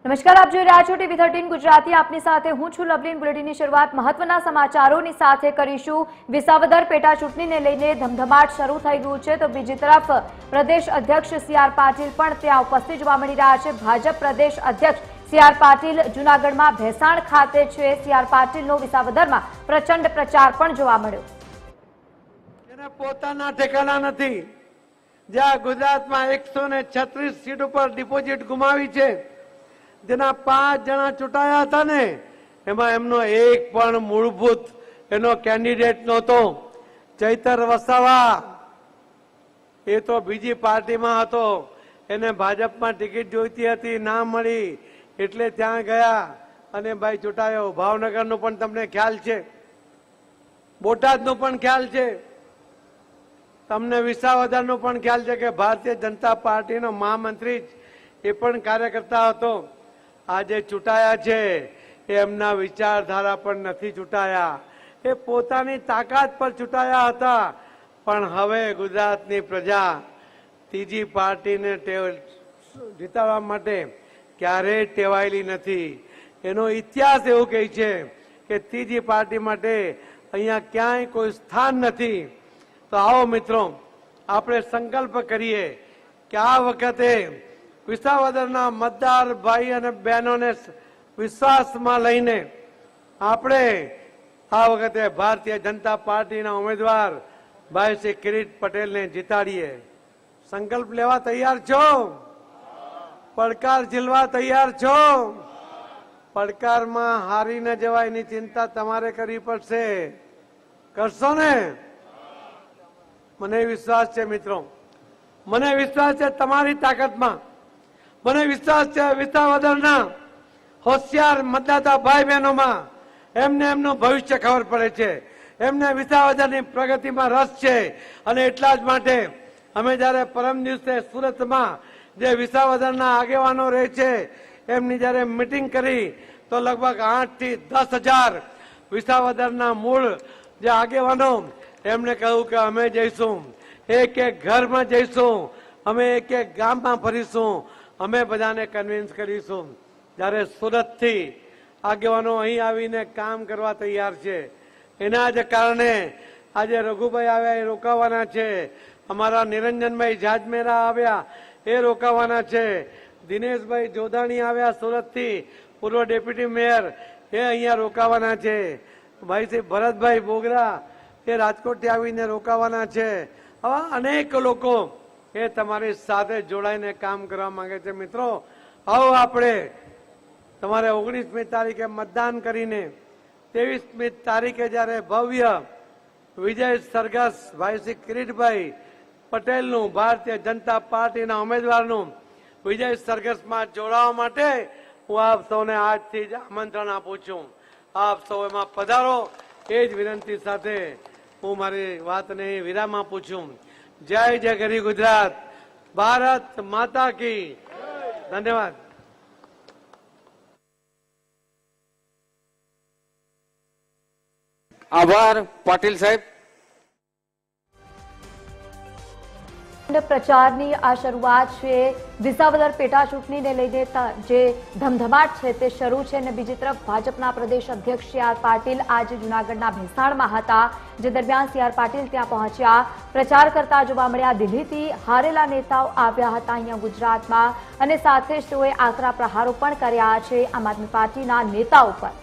નમસ્કાર, આપ જોઈ રહ્યા છો TV13 ગુજરાતી। આપની સાથે હું છું લવલીન। બુલેટિનની શરૂઆત મહત્વના સમાચારોની સાથે કરીશું। વિસાવદર પેટા ચૂંટણીને લઈને ધમધમાટ શરૂ થઈ ગયું છે, તો બીજી તરફ પ્રદેશ અધ્યક્ષ CR પાટીલ પણ ત્યાં ઉપસ્થિત જોવા મળી રહ્યા છે। ભાજપ પ્રદેશ અધ્યક્ષ CR પાટીલ જૂનાગઢમાં ભેસાણ ખાતે છે। CR પાટીલનો વિસાવદરમાં પ્રચંડ પ્રચાર પણ જોવા મળ્યો। એને પોતાના ઠેકાણા નથી, જ્યાં ગુજરાતમાં 136 સીટ ઉપર ડિપોઝિટ ગુમાવી છે, જેના 5 જણા ચૂંટાયા હતા ને, એમાં એમનો એક પણ મૂળભૂત એનો કેન્ડિડેટ નહોતો। ચૈતર વસાવા એ તો બીજી પાર્ટીમાં હતો, એને ભાજપમાં ટિકિટ જોઈતી હતી, ના મળી એટલે ત્યાં ગયા અને ભાઈ ચૂંટાયો। ભાવનગરનો પણ તમને ખ્યાલ છે, બોટાદનો પણ ખ્યાલ છે, તમને વિસાવદરનો પણ ખ્યાલ છે કે ભારતીય જનતા પાર્ટીનો મહામંત્રી એ પણ કાર્યકર્તા હતો। આજે ચૂંટાયા છે એ એમના વિચારધારા પર નથી ચૂંટાયા, એ પોતાની તાકાત પર ચૂંટાયા હતા। પણ હવે ગુજરાતની પ્રજા ત્રીજી પાર્ટીને જીતાડવા માટે ક્યારેય ટેવાયેલી નથી। એનો ઇતિહાસ એવું કહે છે કે ત્રીજી પાર્ટી માટે અહીંયા ક્યાંય કોઈ સ્થાન નથી। તો આવો મિત્રો, આપણે સંકલ્પ કરીએ કે આ વખતે વિસાવદરના મતદાર ભાઈ અને બહેનોને વિશ્વાસમાં લઈને આપણે આ વખતે ભારતીય જનતા પાર્ટીના ઉમેદવાર ભાઈ શ્રી કિરીટ પટેલને જીતાડીએ। સંકલ્પ લેવા તૈયાર છો? પડકાર ઝીલવા તૈયાર છો? પડકારમાં હારી ન જવાય એની ચિંતા તમારે કરવી પડશે। કરશો ને? મને વિશ્વાસ છે મિત્રો, મને વિશ્વાસ છે તમારી તાકાતમાં, મને વિશ્વાસ છે વિસાવદરના હોશિયાર મતદાતા ભાઈ બહેનોમાં। એમને એમનું ભવિષ્ય ખબર પડે છે, એમને વિસાવદરની પ્રગતિમાં રસ છે, અને એટલા જ માટે અમે જયારે પરમ દિવસે સુરતમાં જે વિસાવદરના આગેવાનો રહે છે એમની જયારે મીટિંગ કરી તો લગભગ 8 થી 10 હજાર વિસાવદરના મૂળ જે આગેવાનો એમણે કહ્યું કે અમે જઈશું, એક એક ઘરમાં જઈશું, અમે એક એક ગામમાં ફરીશું, અમે બધાને કન્વિન્સ કરીશું। જ્યારે સુરતથી આગેવાનો અહીં આવીને કામ કરવા તૈયાર છે, એના જ કારણે આજે રઘુભાઈ આવ્યા એ રોકાવાના છે, અમારા નિરંજનભાઈ જાજમેરા આવ્યા એ રોકાવાના છે, દિનેશભાઈ જોધાણી આવ્યા સુરતથી, પૂર્વ ડેપ્યુટી મેયર એ અહીંયા રોકાવાના છે, ભાઈ શ્રી ભરતભાઈ બોગરા એ રાજકોટથી આવીને રોકાવાના છે। આવા અનેક લોકો એ તમારી સાથે જોડાઈને કામ કરવા માંગે છે। મિત્રો, આવો આપણે તમારે 19મી તારીખે મતદાન કરીને 23મી તારીખે જયારે ભવ્ય વિજય સરઘસ ભાઈ શ્રી કિરીટભાઈ પટેલનું, ભારતીય જનતા પાર્ટીના ઉમેદવારનું વિજય સરઘસમાં જોડાવા માટે હું આપ સૌને આજથી જ આમંત્રણ આપું છું। આપ સૌ એમાં પધારો, એ જ વિનંતી સાથે હું મારી વાતને વિરામ આપું છું। જય જય ગરી ગુજરાત, ભારત માતા કી ધન્યવાદ। આભાર પાટીલ સાહેબ। પ્રચારની આ શરૂઆત છે। વિસાવદર પેટા ચૂંટણીને લઈને જે ધમધમાટ છે તે શરૂ છે, અને બીજી તરફ ભાજપના પ્રદેશ અધ્યક્ષ CR પાટીલ આજે જૂનાગઢના ભેસાણમાં હતા, જે દરમિયાન CR પાટીલ ત્યાં પહોંચ્યા, પ્રચાર કરતા જોવા મળ્યા। દિલ્હીથી હારેલા નેતાઓ આવ્યા હતા અહીંયા ગુજરાતમાં, અને સાથે જ તેઓએ આકરા પ્રહારો પણ કર્યા છે આમ આદમી પાર્ટીના નેતાઓ પર।